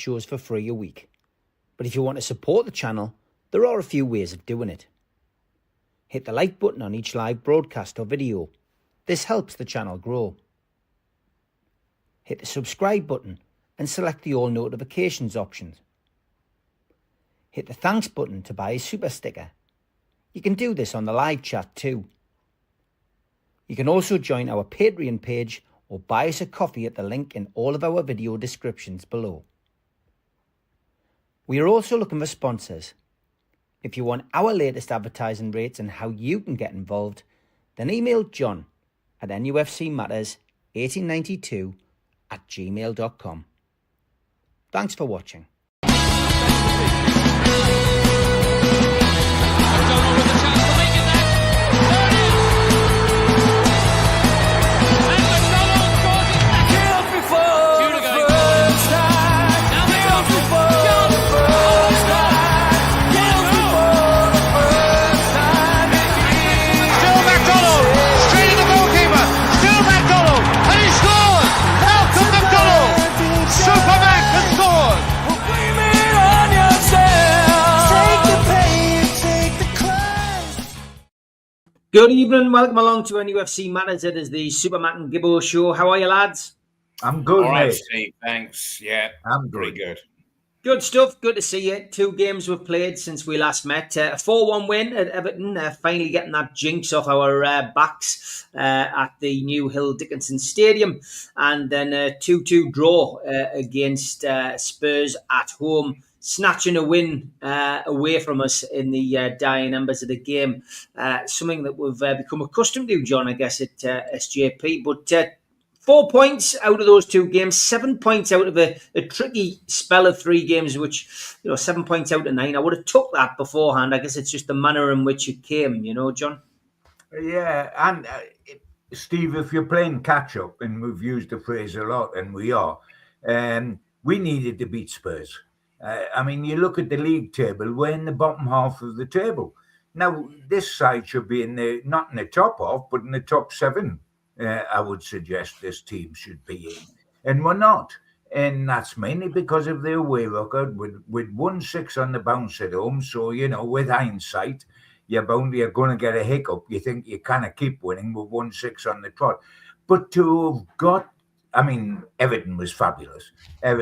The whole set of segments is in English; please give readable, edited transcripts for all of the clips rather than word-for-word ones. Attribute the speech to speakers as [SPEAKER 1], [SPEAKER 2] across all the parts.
[SPEAKER 1] shows for free a week. But if you want to support the channel, there are a few ways of doing it. Hit the like button on each live broadcast or video. This helps the channel grow. Hit the subscribe button and select the all notifications options. Hit the thanks button to buy a super sticker. You can do this on the live chat too. You can also join our Patreon page or buy us a coffee at the link in all of our video descriptions below. We are also looking for sponsors. If you want our latest advertising rates and how you can get involved, then email John at nufcmatters1892@gmail.com. Thanks for watching. Good evening, welcome along to NUFC Matters. It is the Supermac and Gibbo show. How are you, lads?
[SPEAKER 2] I'm good,
[SPEAKER 3] all right,
[SPEAKER 2] mate.
[SPEAKER 3] Steve, thanks. Yeah,
[SPEAKER 2] I'm
[SPEAKER 3] pretty good.
[SPEAKER 1] Good stuff. Good to see you. 2 games we've played since we last met. A 4-1 win at Everton, finally getting that jinx off our backs at the new Hill Dickinson Stadium. And then a 2-2 draw against Spurs at home, snatching a win away from us in the dying embers of the game. Something that we've become accustomed to, John, I guess, at SJP. But 4 points out of those 2 games, 7 points out of a tricky spell of 3 games, which, 7 points out of 9. I would have took that beforehand. I guess it's just the manner in which it came, John?
[SPEAKER 2] Yeah, and Steve, if you're playing catch-up, and we've used the phrase a lot, and we are, we needed to beat Spurs. You look at the league table, we're in the bottom half of the table. Now, this side should be not in the top half, but in the top 7. I would suggest this team should be in. And we're not. And that's mainly because of their away record with 1-6 on the bounce at home. So, with hindsight, you're going to get a hiccup. You think you kind of keep winning with 1-6 on the trot. But to have got, Everton was fabulous. And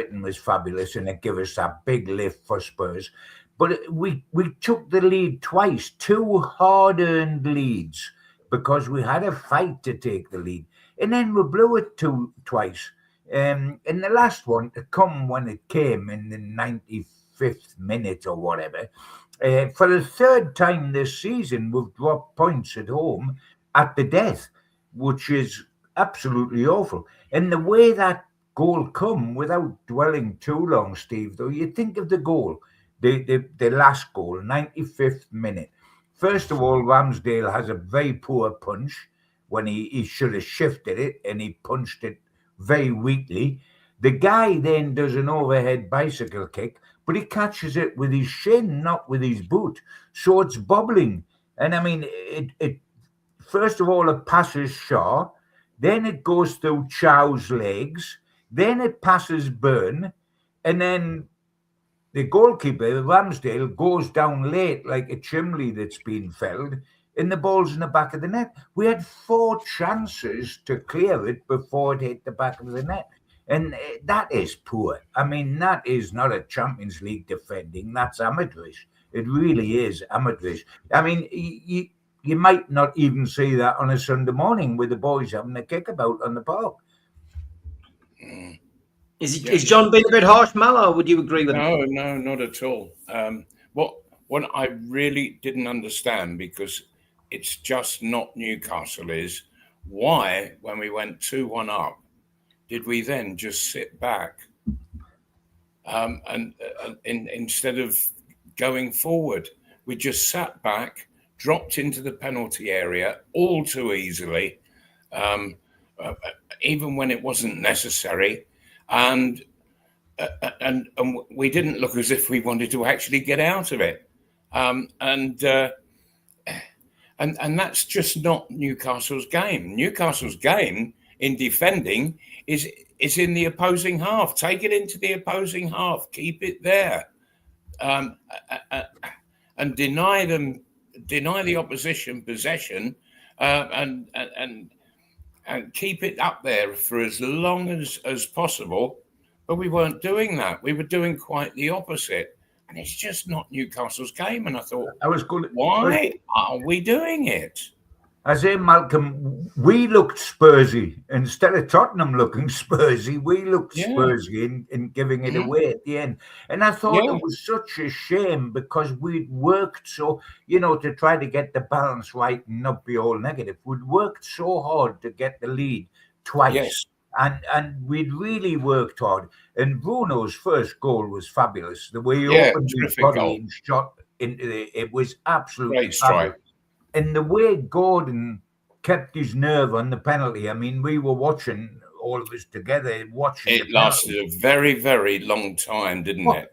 [SPEAKER 2] it gave us that big lift for Spurs. But we took the lead twice, 2 hard-earned leads, because we had a fight to take the lead. And then we blew it twice. And the last one to come when it came in the 95th minute or whatever. For the 3rd time this season, we've dropped points at home at the death, which is absolutely awful. And the way that goal come, without dwelling too long, Steve, though, you think of the goal, the last goal, 95th minute. First of all, Ramsdale has a very poor punch when he should have shifted it, and he punched it very weakly. The guy then does an overhead bicycle kick, but he catches it with his shin, not with his boot. So it's bobbling. And it first of all, it passes Schar, then it goes through Chow's legs, then it passes Burn, and then the goalkeeper, Ramsdale, goes down late like a chimney that's been felled, and the ball's in the back of the net. We had 4 chances to clear it before it hit the back of the net. And that is poor. That is not a Champions League defending. That's amateurish. It really is amateurish. You might not even see that on a Sunday morning with the boys having a kickabout on the park.
[SPEAKER 1] Is John being a bit harsh, Mal, or would you agree with him?
[SPEAKER 3] No, not at all. What I really didn't understand, because it's just not Newcastle, is why, when we went 2-1 up, did we then just sit back and instead of going forward? We just sat back, dropped into the penalty area all too easily, even when it wasn't necessary. And we didn't look as if we wanted to actually get out of it. And that's just not Newcastle's game. Newcastle's game in defending is is in the opposing half. Take it into the opposing half. Keep it there, and deny the opposition possession, and keep it up there for as long as possible. But we weren't doing that. We were doing quite the opposite. And it's just not Newcastle's game. And I thought, why are we doing it?
[SPEAKER 2] I say, Malcolm, we looked Spursy. Instead of Tottenham looking Spursy, we looked Spursy in giving it away at the end. And I thought it was such a shame because we'd worked so, to try to get the balance right and not be all negative. We'd worked so hard to get the lead twice.
[SPEAKER 3] Yes.
[SPEAKER 2] And we'd really worked hard. And Bruno's first goal was fabulous. The way he opened his body and shot into it was absolutely
[SPEAKER 3] great strike.
[SPEAKER 2] And the way Gordon kept his nerve on the penalty, I mean, we were watching, all of us together, watching.
[SPEAKER 3] It lasted a very, very long time, didn't it?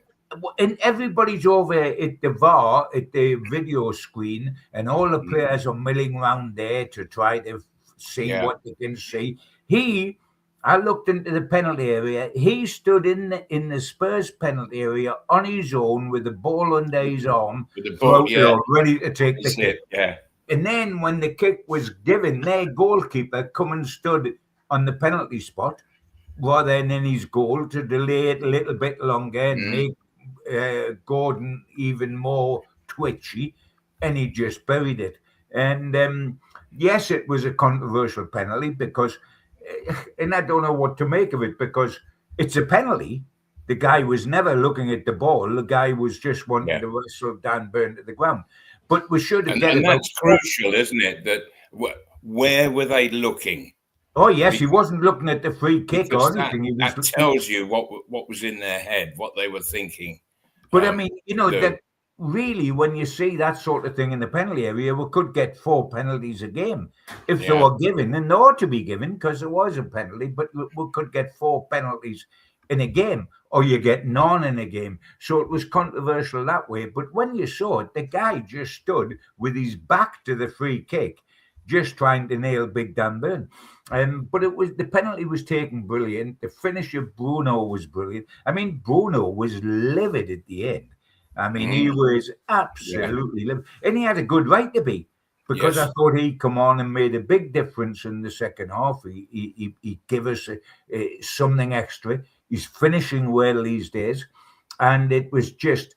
[SPEAKER 2] And everybody's over at the VAR, at the video screen, and all the players are milling around there to try to see what they can see. I looked into the penalty area. He stood in the Spurs penalty area on his own with the ball under his arm,
[SPEAKER 3] with the ball,
[SPEAKER 2] ready to take the kick.
[SPEAKER 3] Yeah.
[SPEAKER 2] And then when the kick was given, their goalkeeper come and stood on the penalty spot rather than in his goal to delay it a little bit longer and make Gordon even more twitchy, and he just buried it. And yes, it was a controversial penalty because. And I don't know what to make of it because it's a penalty. The guy was never looking at the ball. The guy was just wanting to wrestle Dan Burn to the ground. But we should have
[SPEAKER 3] and that's crucial, isn't it? That where were they looking?
[SPEAKER 2] Oh yes, he wasn't looking at the free kick or anything.
[SPEAKER 3] That tells you what was in their head, what they were thinking.
[SPEAKER 2] But I mean, that really, when you see that sort of thing in the penalty area, we could get 4 penalties a game if they were given, and they ought to be given because there was a penalty, but we could get 4 penalties in a game, or you get none in a game. So it was controversial that way. But when you saw it, the guy just stood with his back to the free kick, just trying to nail Big Dan Burn. But the penalty was taken brilliant. The finish of Bruno was brilliant. I mean, Bruno was livid at the end. I mean, he was absolutely livid. And he had a good right to be, because I thought he'd come on and made a big difference in the second half. He gave us something extra. He's finishing well these days. And it was just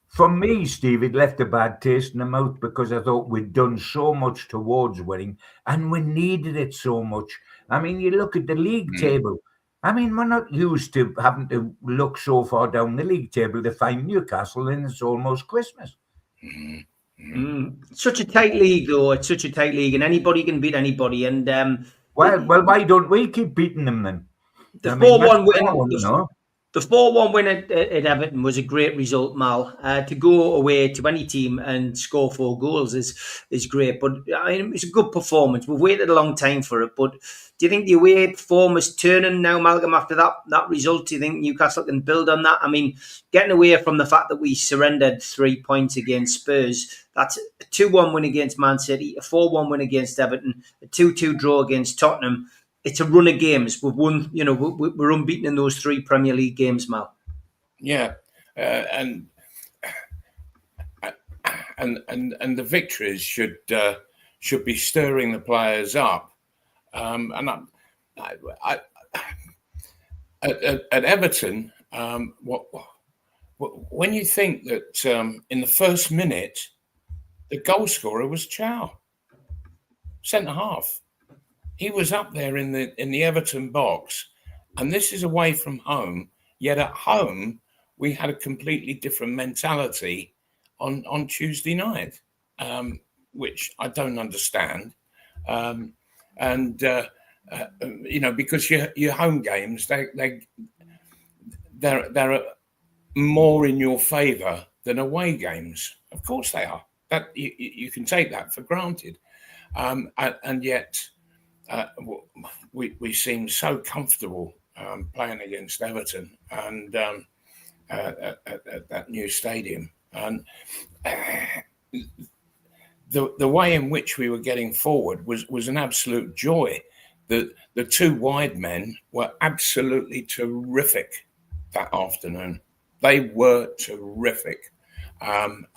[SPEAKER 2] for me, Steve, it left a bad taste in the mouth because I thought we'd done so much towards winning and we needed it so much. I mean, you look at the league table. I mean, we're not used to having to look so far down the league table to find Newcastle, and it's almost Christmas.
[SPEAKER 1] Such a tight league, though. It's such a tight league, and anybody can beat anybody. And
[SPEAKER 2] well, why don't we keep beating them then?
[SPEAKER 1] The 4-1 win. The 4-1 win at Everton was a great result, Mal. To go away to any team and score 4 goals is great. But I mean, it's a good performance. We've waited a long time for it. But do you think the away form is turning now, Malcolm, after that result? Do you think Newcastle can build on that? I mean, getting away from the fact that we surrendered 3 points against Spurs, that's a 2-1 win against Man City, a 4-1 win against Everton, a 2-2 draw against Tottenham. It's a run of games. We've won, we're unbeaten in those 3 Premier League games, Mal.
[SPEAKER 3] Yeah, and the victories should be stirring the players up. And at Everton, when you think that in the first minute, the goal scorer was Schar, centre half. He was up there in the Everton box, and this is away from home. Yet at home, we had a completely different mentality on Tuesday night, which I don't understand. Because your home games, they're more in your favour than away games. Of course they are. That you can take that for granted, and yet. We seem so comfortable playing against Everton and at that new stadium, and the way in which we were getting forward was an absolute joy. the two wide men were absolutely terrific that afternoon. They were terrific, and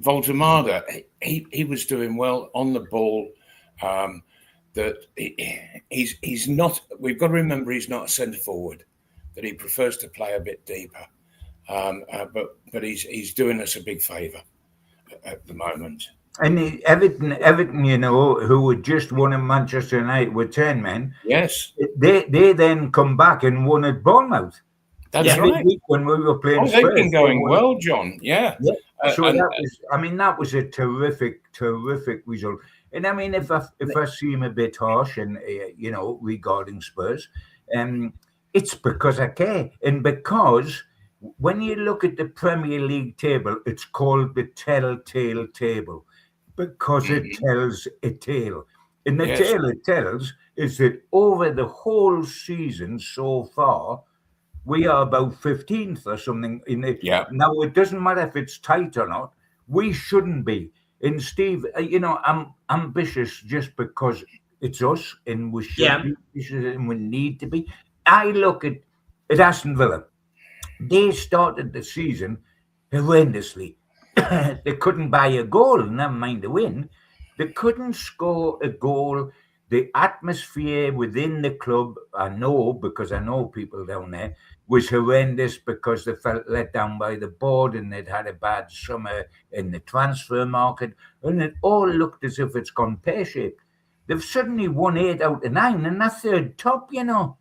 [SPEAKER 3] Voldemada, he was doing well on the ball. That he's not. We've got to remember he's not a centre forward. That he prefers to play a bit deeper. But he's doing us a big favour at the moment.
[SPEAKER 2] And Everton, you know, who had just won in Manchester United with 10 men.
[SPEAKER 3] Yes.
[SPEAKER 2] They then come back and won at Bournemouth.
[SPEAKER 3] That's right.
[SPEAKER 2] When we were playing
[SPEAKER 3] Spurs. They've been going well, John. Yeah.
[SPEAKER 2] So that was a terrific result. And I mean, if I seem a bit harsh and you know, regarding Spurs, it's because I care, and because when you look at the Premier League table, it's called the telltale table because it tells a tale. And the tale it tells is that over the whole season so far, we are about 15th or something. Now, it doesn't matter if it's tight or not. We shouldn't be. And Steve, you know, I'm ambitious just because it's us and we should be ambitious and we need to be. I look at Aston Villa. They started the season horrendously. They couldn't buy a goal, never mind the win. They couldn't score a goal. The atmosphere within the club, I know because I know people down there, was horrendous because they felt let down by the board and they'd had a bad summer in the transfer market, and it all looked as if it's gone pear-shaped. They've suddenly won 8 out of 9, and that's their top, you know.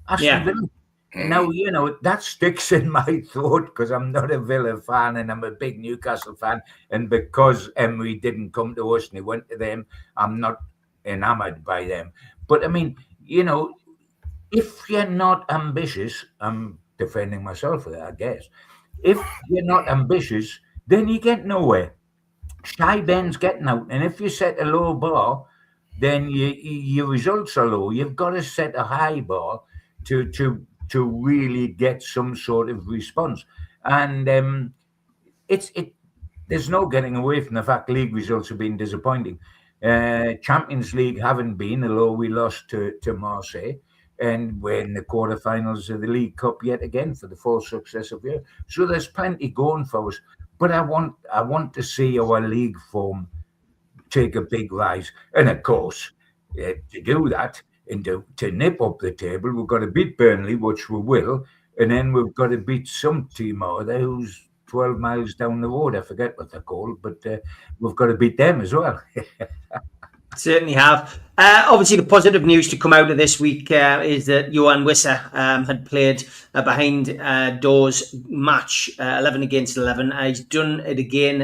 [SPEAKER 2] Aston Villa. Now, you know, that sticks in my throat because I'm not a Villa fan and I'm a big Newcastle fan. And because Emery didn't come to us and he went to them, I'm not enamored by them. But I mean, you know, if you're not ambitious, I'm defending myself with that, I guess. If you're not ambitious, then you get nowhere. Shy Ben's getting out. And if you set a low bar, then your results are low. You've got to set a high bar to really get some sort of response. And there's no getting away from the fact league results have been disappointing. Champions League haven't been, although we lost to Marseille, and we're in the quarterfinals of the League Cup yet again for the 4th successive year. So there's plenty going for us. But I want to see our league form take a big rise. And of course, to do that, and to nip up the table, we've got to beat Burnley, which we will, and then we've got to beat some team over there who's 12 miles down the road. I forget what they're called, but we've got to beat them as well.
[SPEAKER 1] Certainly have. Obviously, the positive news to come out of this week is that Johan Wissa had played a behind doors match, 11 against 11. He's done it again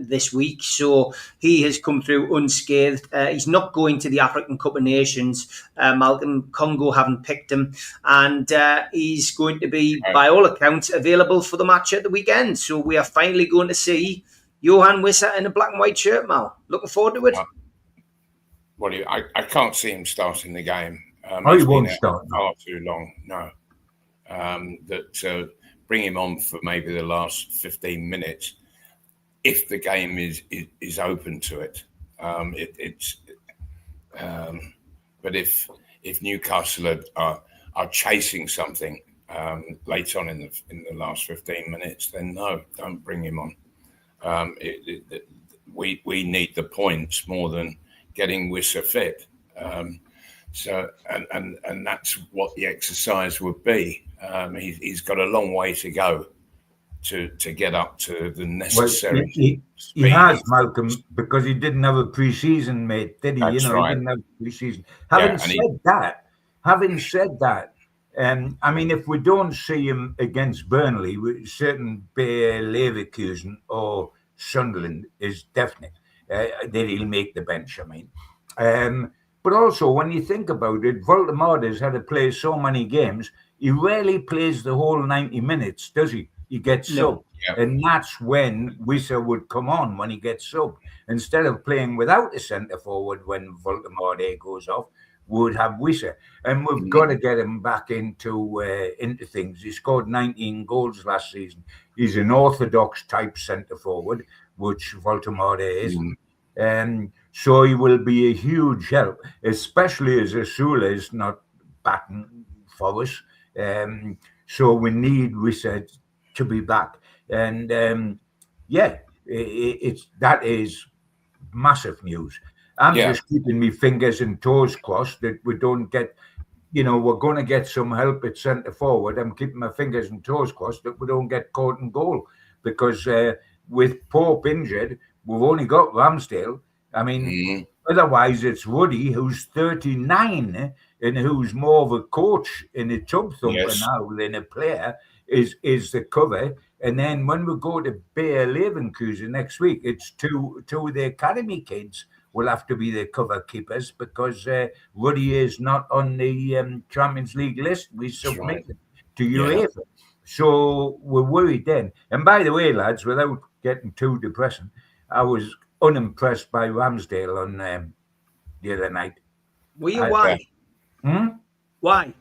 [SPEAKER 1] this week, so he has come through unscathed. He's not going to the African Cup of Nations. Malcolm, Congo haven't picked him, and he's going to be, by all accounts, available for the match at the weekend. So we are finally going to see Johan Wissa in a black and white shirt, Mal. Looking forward to it.
[SPEAKER 3] Well, I can't see him starting the game.
[SPEAKER 2] He won't start.
[SPEAKER 3] Far too long. No. Bring him on for maybe the last 15 minutes if the game is open to it. But if Newcastle are chasing something late on in the last 15 minutes, then no, don't bring him on. We need the points more than getting Wissa fit. So that's what the exercise would be. He's got a long way to go to get up to the necessary.
[SPEAKER 2] Well, he has, Malcolm, because he didn't have a pre-season, mate, did he?
[SPEAKER 3] That's right.
[SPEAKER 2] He didn't have pre-season. Having said that, I mean, if we don't see him against Burnley, certain Bayer Leverkusen or Sunderland is definite. That he'll make the bench, I mean. But also, when you think about it, Voldemada's had to play so many games, he rarely plays the whole 90 minutes, does he? He gets subbed. Yeah. And that's when Wissa would come on, when he gets subbed. Instead of playing without a centre-forward when Voldemada goes off, we would have Wissa. And we've got to get him back into things. He scored 19 goals last season. He's an orthodox type centre-forward, which Voldemada isn't. So he will be a huge help, especially as Asula is not batting for us. So we need research to be back. And that is massive news. I'm just keeping my fingers and toes crossed that we don't get, we're going to get some help at centre forward. I'm keeping my fingers and toes crossed that we don't get caught in goal, because with Pope injured, we've only got Ramsdale. I mean, otherwise it's Woody, who's 39 and who's more of a coach and a tub thumper now than a player, is the cover. And then when we go to Bayer Leverkusen next week, it's two of the academy kids will have to be the cover keepers, because Ruddy is not on the Champions League list. We submitted to UEFA. So we're worried then. And by the way, lads, without getting too depressing, I was unimpressed by Ramsdale on the other night.
[SPEAKER 1] Were you? Why? Why?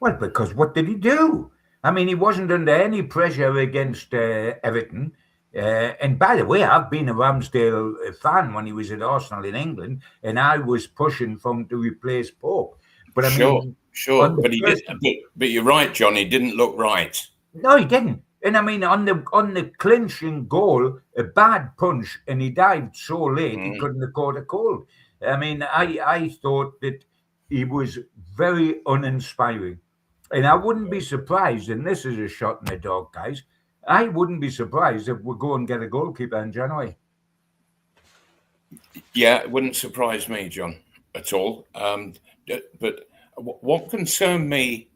[SPEAKER 2] Well, because what did he do? I mean, he wasn't under any pressure against Everton. And by the way, I've been a Ramsdale fan when he was at Arsenal in England, and I was pushing for him to replace Pope. But I mean,
[SPEAKER 3] sure. But he did. But you're right, John. He didn't look right.
[SPEAKER 2] No, he didn't. And I mean, on the clinching goal, a bad punch, and he dived so late he couldn't have caught a goal. I mean, I thought that he was very uninspiring. And I wouldn't be surprised, and this is a shot in the dark, guys, I wouldn't be surprised if we go and get a goalkeeper in January.
[SPEAKER 3] Yeah, it wouldn't surprise me, John, at all. But what concerned me,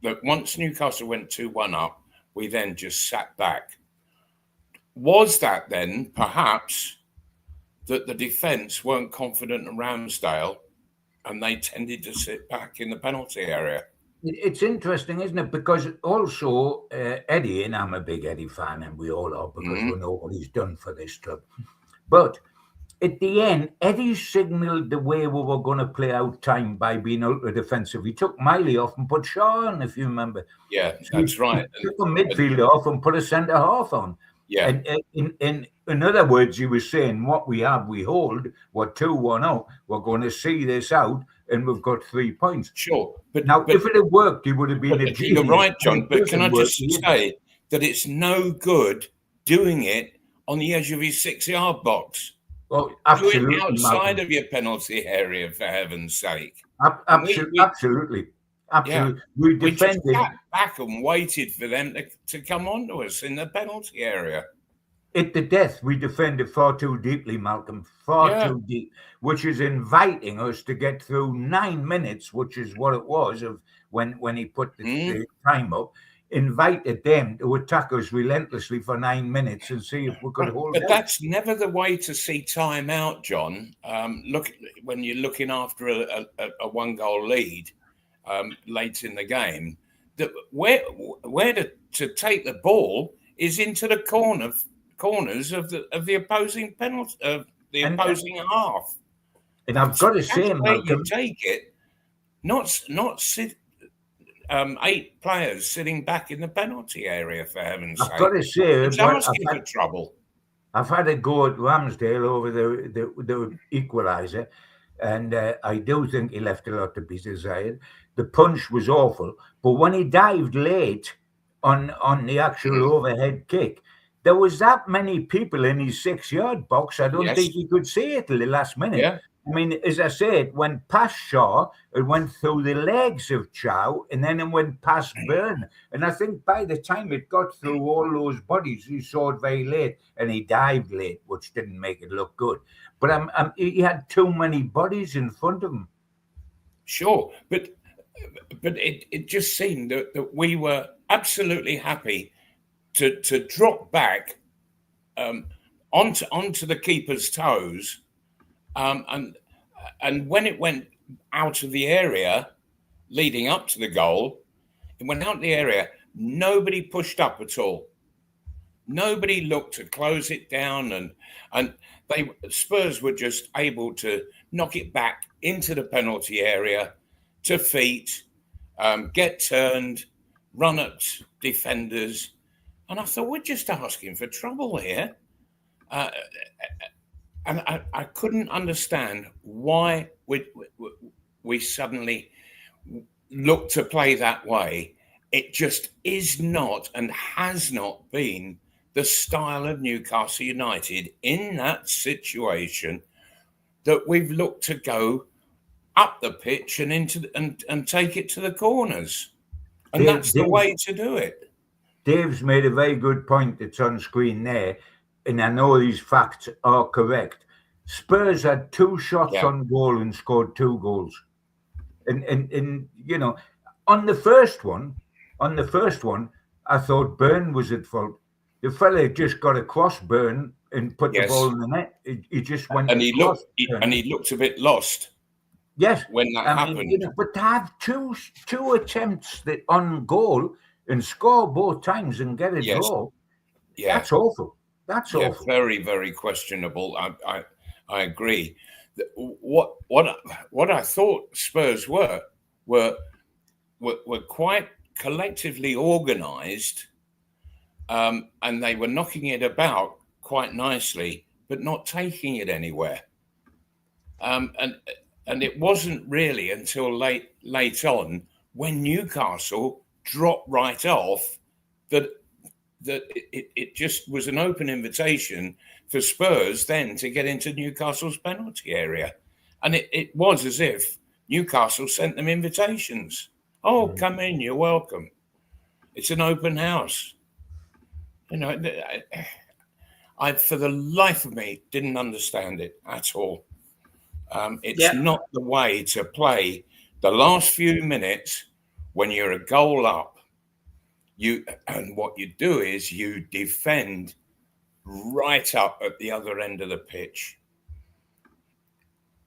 [SPEAKER 3] that once Newcastle went 2-1 up, we then just sat back. Was that then perhaps that the defence weren't confident in Ramsdale and they tended to sit back in the penalty area?
[SPEAKER 2] It's interesting, isn't it? Because also Eddie, and I'm a big Eddie fan, and we all are, because we know what he's done for this club. But at the end, Eddie signalled the way we were going to play out time by being ultra defensive. He took Miley off and put Schar on, if you remember.
[SPEAKER 3] Yeah, that's right.
[SPEAKER 2] He took a midfielder off and put a centre half on.
[SPEAKER 3] Yeah.
[SPEAKER 2] And in other words, he was saying, what we have, we hold. We're 2-1 out. We're going to see this out, and we've got 3 points.
[SPEAKER 3] Sure. But
[SPEAKER 2] if it had worked, he would have been a genius.
[SPEAKER 3] You're right, John. But can I just say that it's no good doing it on the edge of his 6-yard box?
[SPEAKER 2] Oh, absolutely.
[SPEAKER 3] Do it outside of your penalty area, for heaven's sake.
[SPEAKER 2] Absolutely.
[SPEAKER 3] Yeah.
[SPEAKER 2] We
[SPEAKER 3] just sat back and waited for them to come on to us in the penalty area.
[SPEAKER 2] At the death, we defended far too deeply, Malcolm, too deep, which is inviting us to get through 9 minutes, which is what it was of when he put the time up, invited them to attack us relentlessly for 9 minutes and see if we could hold it.
[SPEAKER 3] But that's never the way to see time out, John. Look, when you're looking after a 1-goal lead late in the game, where to take the ball is into the corners of the opposing penalty of the opposing half.
[SPEAKER 2] And I've got to say, Malcolm,
[SPEAKER 3] you take it, not sit 8 players sitting back in the penalty area, for heaven's sake.
[SPEAKER 2] I've got to say,
[SPEAKER 3] it's asking for trouble.
[SPEAKER 2] I've had a go at Ramsdale over the equaliser, and I do think he left a lot to be desired. The punch was awful, but when he dived late on the actual overhead kick, there was that many people in his 6-yard box. I don't think he could see it till the last minute.
[SPEAKER 3] Yeah.
[SPEAKER 2] I mean, as I said, it went past Schar, it went through the legs of Chow, and then it went past Burn. And I think by the time it got through all those bodies, he saw it very late, and he dived late, which didn't make it look good. But he had too many bodies in front of him.
[SPEAKER 3] Sure, but it just seemed that we were absolutely happy to drop back onto the keeper's toes. And when it went out of the area, leading up to the goal, it went out of the area. Nobody pushed up at all. Nobody looked to close it down, and Spurs were just able to knock it back into the penalty area to feet, get turned, run at defenders, and I thought, we're just asking for trouble here. and I couldn't understand why we suddenly look to play that way. It just is not and has not been the style of Newcastle United in that situation, that we've looked to go up the pitch and into and take it to the corners. And that's the way to do it.
[SPEAKER 2] Dave's made a very good point that's on screen there, and I know these facts are correct. Spurs had 2 shots on goal and scored 2 goals. And you know, on the first one, I thought Burn was at fault. The fella just got across Burn and put the ball in the net. He just went
[SPEAKER 3] and he looked a bit lost.
[SPEAKER 2] Yes,
[SPEAKER 3] when that happened.
[SPEAKER 2] You know, but to have two attempts that on goal and score both times and get a draw, that's awful. That's awful.
[SPEAKER 3] Very, very questionable. I agree. What I thought Spurs were quite collectively organised, and they were knocking it about quite nicely, but not taking it anywhere. And it wasn't really until late on, when Newcastle dropped right off, that it just was an open invitation for Spurs then to get into Newcastle's penalty area. And it was as if Newcastle sent them invitations. Oh, come in, you're welcome. It's an open house. You know, I for the life of me didn't understand it at all. It's not the way to play the last few minutes when you're a goal up. And what you do is you defend right up at the other end of the pitch.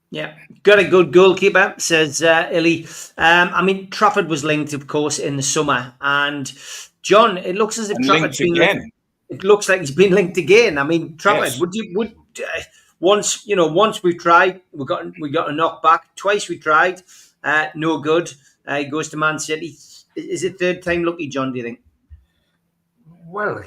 [SPEAKER 1] Yeah, got a good goalkeeper, says Illy. I mean, Trafford was linked, of course, in the summer, and John, it looks as if Trafford's been linked. It looks like he's been linked again. I mean, Trafford, once we've tried, we got a knock back. Twice we tried, no good. He goes to Man City. Is it third time lucky, John? Do you think?
[SPEAKER 2] Well,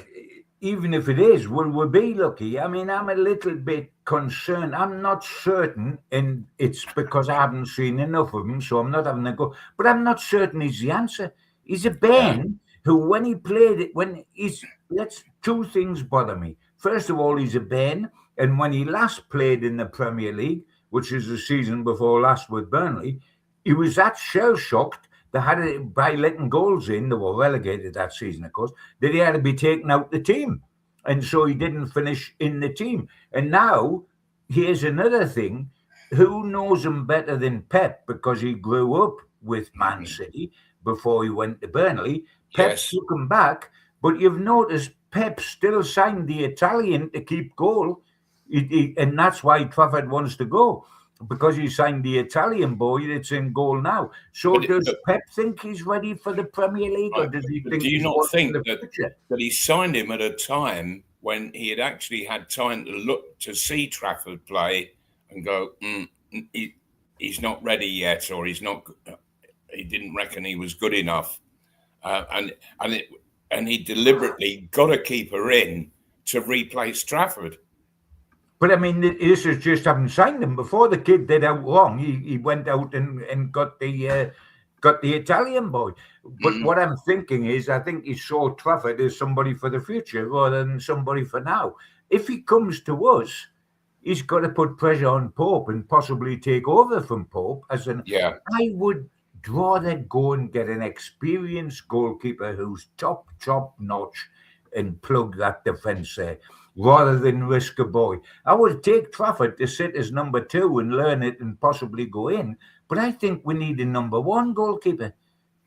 [SPEAKER 2] even if it is, will we be lucky? I mean, I'm a little bit concerned. I'm not certain, and it's because I haven't seen enough of him, so I'm not having a go. But I'm not certain he's the answer. He's a Ben who, when he played it, that's 2 things bother me. First of all, he's a Ben, and when he last played in the Premier League, which is the season before last with Burnley, he was that shell-shocked. They had it by letting goals in. They were relegated that season, of course, that he had to be taken out the team. And so he didn't finish in the team. And now, here's another thing. Who knows him better than Pep? Because he grew up with Man City before he went to Burnley. Pep took him back. But you've noticed Pep still signed the Italian to keep goal. And that's why Trafford wants to go. Because he signed the Italian boy that's in goal now. So does Pep think he's ready for the Premier League, or does he think?
[SPEAKER 3] Do you not think that he signed him at a time when he had actually had time to look to see Trafford play and go, he's not ready yet, or he's not? He didn't reckon he was good enough, and he deliberately got a keeper in to replace Trafford.
[SPEAKER 2] But I mean, this is just having signed him before the kid did out wrong. He went out and got the Italian boy. But what I'm thinking is, I think he saw Trafford as somebody for the future rather than somebody for now. If he comes to us, he's got to put pressure on Pope and possibly take over from Pope. I would rather go and get an experienced goalkeeper who's top notch and plug that defence there, rather than risk a boy. I would take Trafford to sit as number 2 and learn it and possibly go in. But I think we need a number 1 goalkeeper.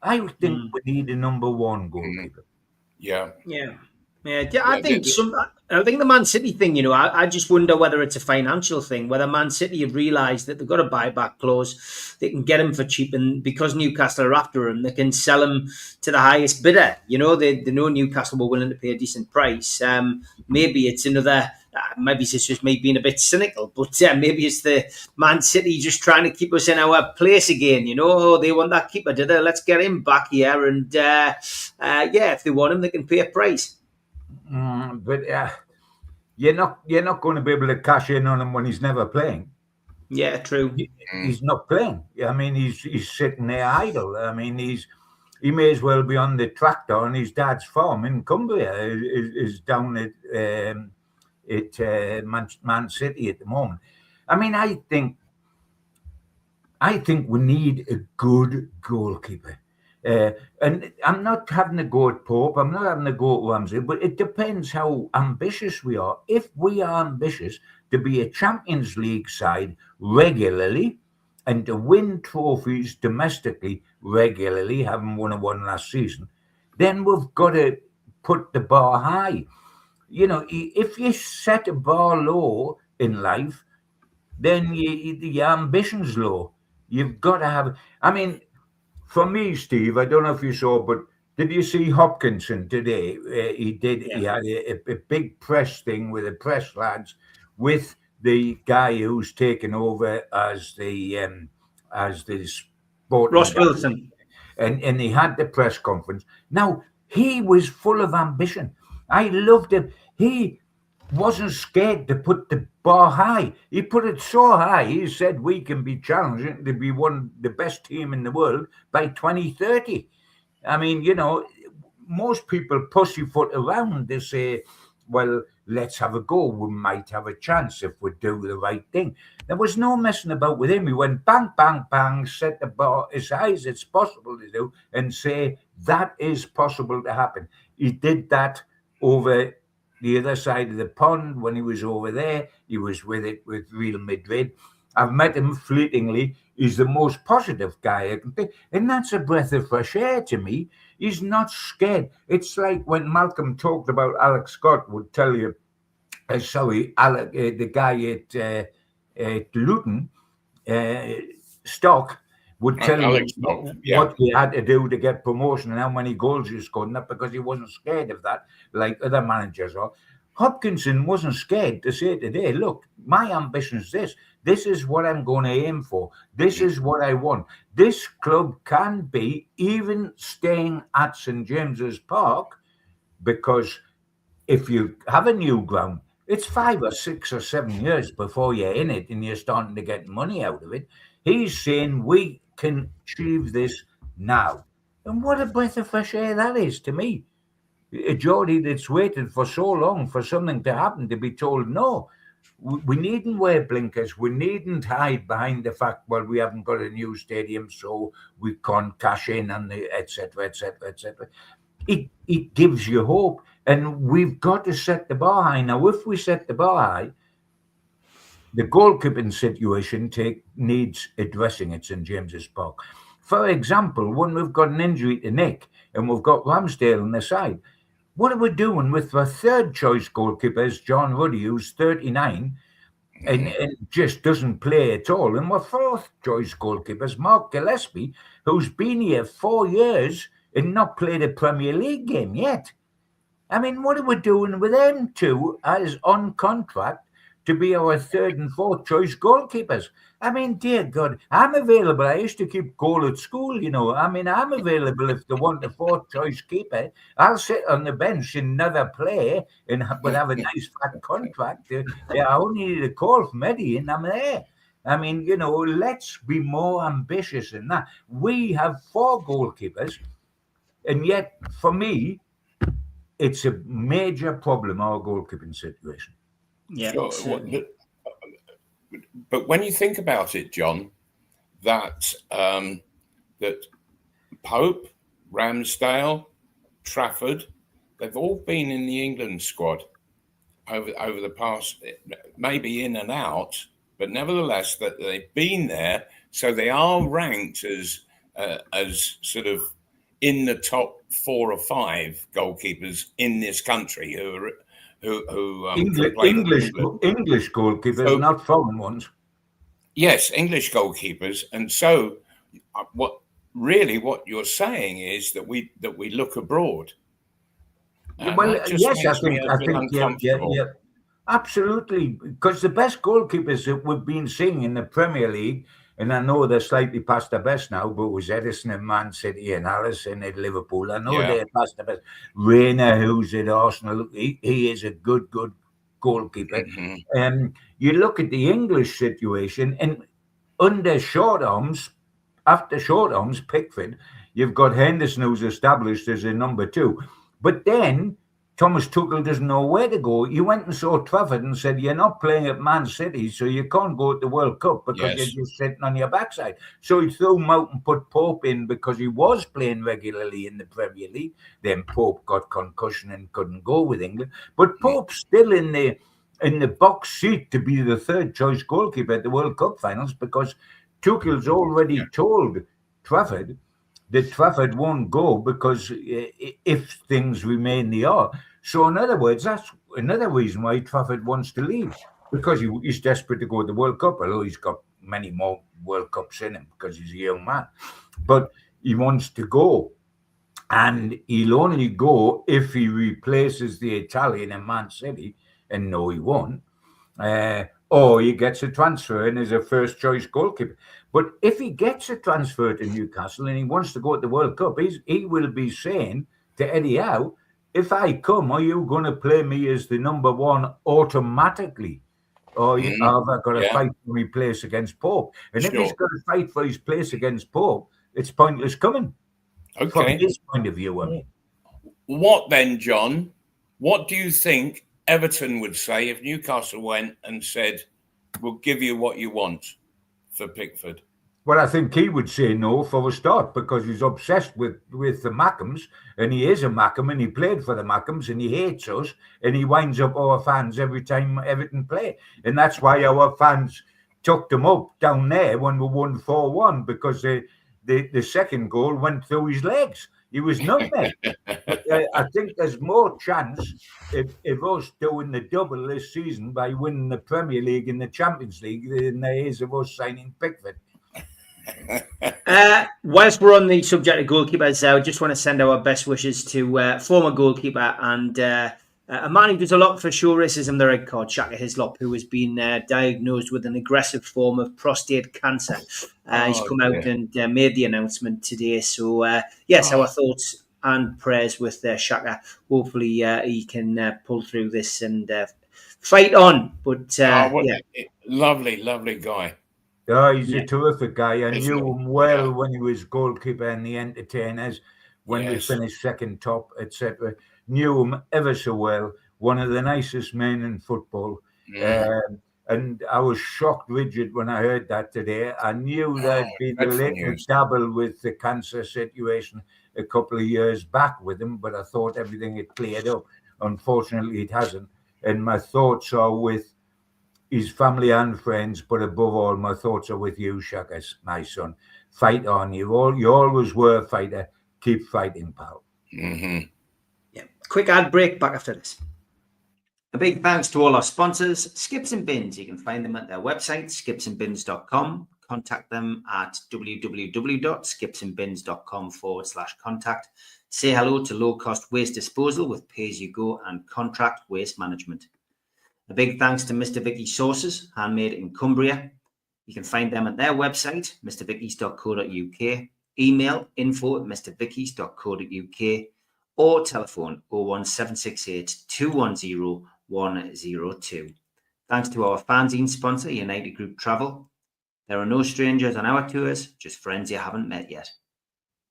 [SPEAKER 2] I think we need a number 1 goalkeeper.
[SPEAKER 1] I think the Man City thing, I just wonder whether it's a financial thing, whether Man City have realised that they've got a buyback clause, they can get him for cheap, and because Newcastle are after him, they can sell him to the highest bidder. They know Newcastle were willing to pay a decent price. Maybe it's another, maybe it's just me being a bit cynical, but maybe it's the Man City just trying to keep us in our place again. They want that keeper, did they? Let's get him back here, and if they want him, they can pay a price.
[SPEAKER 2] But you're not going to be able to cash in on him when he's never playing.
[SPEAKER 1] Yeah, true.
[SPEAKER 2] He's not playing. I mean, he's sitting there idle. I mean, he may as well be on the tractor on his dad's farm in Cumbria. Is down at Man City at the moment. I mean, I think we need a good goalkeeper. And I'm not having a go at Pope. I'm not having a go at Ramsey. But it depends how ambitious we are. If we are ambitious to be a Champions League side regularly and to win trophies domestically regularly, having won one last season, then we've got to put the bar high. You know, if you set a bar low in life, then your ambition's low. You've got to have. I mean, for me, Steve, I don't know if you saw, but did you see Hopkinson today? He did. Yeah. He had a big press thing with the press lads, with the guy who's taken over as the sport.
[SPEAKER 1] Ross Wilson.
[SPEAKER 2] And he had the press conference. Now, he was full of ambition. I loved him. He wasn't scared to put the bar high. He put it so high, he said we can be challenging to be the best team in the world by 2030. I mean, you know, most people pussyfoot around. They say, well, let's have a go. We might have a chance if we do the right thing. There was no messing about with him. He went bang, bang, bang, set the bar as high as it's possible to do and say that is possible to happen. He did that over the other side of the pond when he was over there. He was with Real Madrid. I've met him fleetingly. He's the most positive guy I can think. And that's a breath of fresh air to me. He's not scared. It's like when Malcolm talked about Alex Scott would tell you, the guy at Luton, Stock, would tell you what he had to do to get promotion and how many goals he scored, not because he wasn't scared of that, like other managers are. Hopkinson wasn't scared to say today, look, my ambition is this. This is what I'm going to aim for. This is what I want. This club can be even staying at St. James's Park, because if you have a new ground, it's 5 or 6 or 7 years before you're in it and you're starting to get money out of it. He's saying we can achieve this now. And what a breath of fresh air that is to me. A Geordie that's waited for so long for something to happen to be told, no, we needn't wear blinkers. We needn't hide behind the fact, well, we haven't got a new stadium, so we can't cash in on the et cetera, et cetera, et cetera. It gives you hope. And we've got to set the bar high. Now, if we set the bar high, the goalkeeping situation needs addressing at St. James's Park. For example, when we've got an injury to Nick and we've got Ramsdale on the side, what are we doing with the third choice goalkeepers, John Ruddy, who's 39 and just doesn't play at all, and we're fourth choice goalkeepers, Mark Gillespie, who's been here 4 years and not played a Premier League game yet? I mean, what are we doing with them two as on contract to be our third and fourth choice goalkeepers? I mean, dear God, I'm available. I used to keep goal at school, you know. I mean, I'm available if they want a fourth choice keeper. I'll sit on the bench and never play but have a nice fat contract. I only need a call from Eddie and I'm there. I mean, you know, let's be more ambitious than that. We have 4 goalkeepers, and yet, for me, it's a major problem, our goalkeeping situation.
[SPEAKER 1] Yeah.
[SPEAKER 3] Sure. But when you think about it, John, that Pope, Ramsdale, Trafford, they've all been in the England squad over the past, maybe in and out, but nevertheless that they've been there, so they are ranked as sort of in the top 4 or 5 goalkeepers in this country who
[SPEAKER 2] English goalkeepers, not foreign ones.
[SPEAKER 3] Yes, English goalkeepers, and so what you're saying is that we look abroad.
[SPEAKER 2] Well, yes, I think yeah, absolutely, because the best goalkeepers that we've been seeing in the Premier League, and I know they're slightly past their best now, but it was Edison at Man City and Alisson at Liverpool. I know they're past their best. Reina, who's at Arsenal, he is a good goalkeeper. You look at the English situation, and under short arms, after short arms, Pickford, you've got Henderson, who's established as a number 2. But then Thomas Tuchel doesn't know where to go. You went and saw Trafford and said, you're not playing at Man City, so you can't go to the World Cup because you're just sitting on your backside. So he threw him out and put Pope in because he was playing regularly in the Premier League. Then Pope got concussion and couldn't go with England. But Pope's still in the box seat to be the third choice goalkeeper at the World Cup finals because Tuchel's already told Trafford that Trafford won't go because if things remain they are. So in other words, that's another reason why Trafford wants to leave, because he's desperate to go to the World Cup, although he's got many more World Cups in him because he's a young man. But he wants to go, and he'll only go if he replaces the Italian in Man City, and no, he won't. Or he gets a transfer and is a first choice goalkeeper. But if he gets a transfer to Newcastle and he wants to go to the World Cup, he will be saying to Eddie Howe, if I come, are you going to play me as the number 1 automatically? Or have I got to fight for my place against Pope? And if he's got to fight for his place against Pope, it's pointless coming. From his point of view, I mean.
[SPEAKER 3] What then, John? What do you think Everton would say if Newcastle went and said, we'll give you what you want for Pickford?
[SPEAKER 2] Well, I think he would say no for a start because he's obsessed with the Mackhams, and he is a Mackham, and he played for the Mackhams, and he hates us, and he winds up our fans every time Everton play. And that's why our fans tucked him up down there when we won 4-1, because the second goal went through his legs. He was nutmeg. I think there's more chance of us doing the double this season by winning the Premier League and the Champions League than there is of us signing Pickford.
[SPEAKER 1] Whilst we're on the subject of goalkeepers, I just want to send our best wishes to former goalkeeper and a man who does a lot for show racism, the red card, Shaka Hislop, who has been diagnosed with an aggressive form of prostate cancer. He's come out and made the announcement today. So, our thoughts and prayers with Shaka. Hopefully he can pull through this and fight on. But
[SPEAKER 3] lovely guy.
[SPEAKER 2] Oh, he's a terrific guy. I knew him well when he was goalkeeper in the Entertainers, when we finished second top, etc. Knew him ever so well. One of the nicest men in football. And I was shocked, Richard, when I heard that today. I knew there'd been a little dabble with the cancer situation a couple of years back with him, but I thought everything had cleared up. Unfortunately, it hasn't. And my thoughts are with his family and friends, but above all, my thoughts are with you, Shaka, my son. Fight on. You always were a fighter. Keep fighting, pal.
[SPEAKER 1] Yeah. Quick ad break, back after this. A big thanks to all our sponsors, Skips and Bins. You can find them at their website, skipsandbins.com. Contact them at www.skipsandbins.com/contact. Say hello to low-cost waste disposal with pay-as-you-go and contract waste management. A big thanks to Mr. Vicky's Sauces, handmade in Cumbria. You can find them at their website, mrvickys.co.uk, email info@mrvickys.co.uk, or telephone 01768 210 102. Thanks to our fanzine sponsor, United Group Travel. There are no strangers on our tours, just friends you haven't met yet.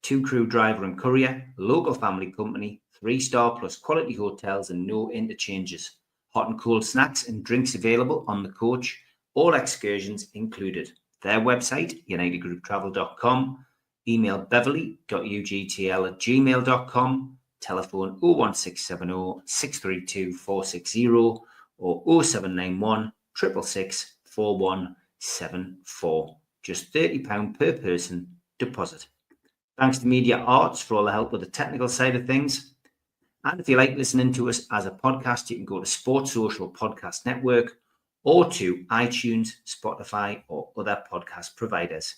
[SPEAKER 1] 2-crew driver and courier, local family company, 3-star plus quality hotels and no interchanges. Hot and cold snacks and drinks available on the coach, all excursions included. Their website, unitedgrouptravel.com, email beverly.ugtl@gmail.com, telephone 01670 632 460 or 0791 666 4174. Just £30 per person deposit. Thanks to Media Arts for all the help with the technical side of things. And if you like listening to us as a podcast, you can go to Sports Social Podcast Network or to iTunes, Spotify, or other podcast providers.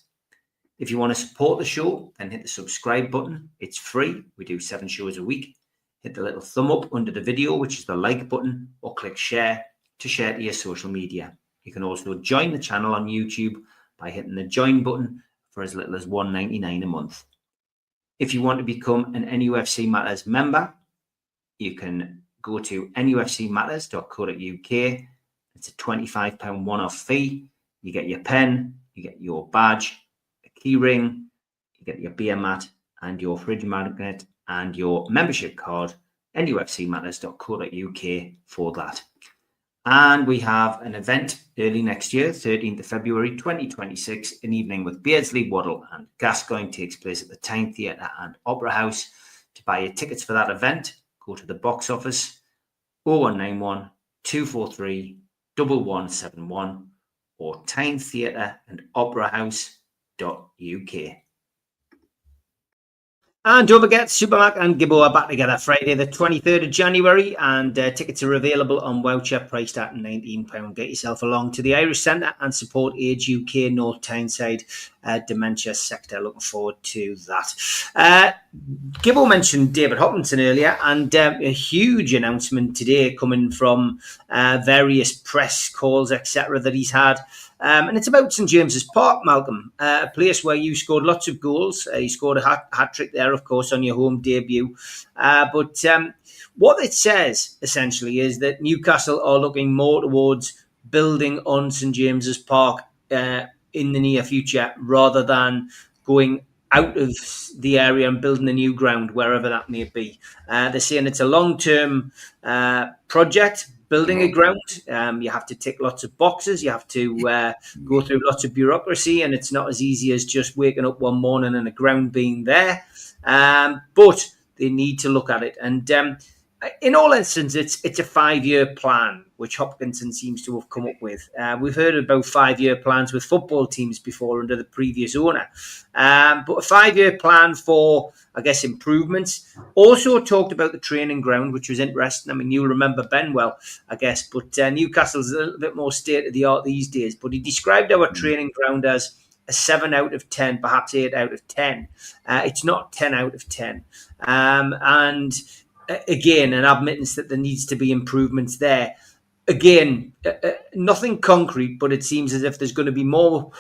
[SPEAKER 1] If you want to support the show, then hit the subscribe button. It's free. We do 7 shows a week. Hit the little thumb up under the video, which is the like button, or click share to share to your social media. You can also join the channel on YouTube by hitting the join button for as little as $1.99 a month. If you want to become an NUFC Matters member, you can go to nufcmatterspodcast.co.uk. It's a £25 one-off fee. You get your pen, you get your badge, a key ring, you get your beer mat and your fridge magnet and your membership card, nufcmatterspodcast.co.uk for that. And we have an event early next year, 13th of February 2026, an evening with Beardsley, Waddle and Gascoigne takes place at the Tyne Theatre and Opera House. To buy your tickets for that event, go to the box office 0191 243 1171 or Tyne Theatre and Opera House.uk. And don't forget, Supermac and Gibbo are back together Friday the 23rd of January, and tickets are available on voucher priced at £19. Get yourself along to the Irish Centre and support Age UK North Tyneside dementia sector. Looking forward to that. Gibbo mentioned David Hopkinson earlier, and a huge announcement today coming from various press calls, etc., that he's had. And it's about St James's Park, Malcolm, a place where you scored lots of goals. You scored a hat trick there, of course, on your home debut. But what it says, essentially, is that Newcastle are looking more towards building on St James's Park in the near future rather than going out of the area and building a new ground, wherever that may be. They're saying it's a long-term project, building a ground. You have to tick lots of boxes. You have to go through lots of bureaucracy, and it's not as easy as just waking up one morning and a ground being there. But they need to look at it. And in all instances, it's a 5-year plan, which Hopkinson seems to have come up with. We've heard about 5-year plans with football teams before under the previous owner. But a 5-year plan for, I guess, improvements. Also talked about the training ground, which was interesting. I mean, you'll remember Benwell, I guess, but Newcastle's a little bit more state-of-the-art these days. But he described our training ground as a 7 out of 10, perhaps 8 out of 10. It's not 10 out of 10. And again, an admittance that there needs to be improvements there. Again, nothing concrete, but it seems as if there's going to be more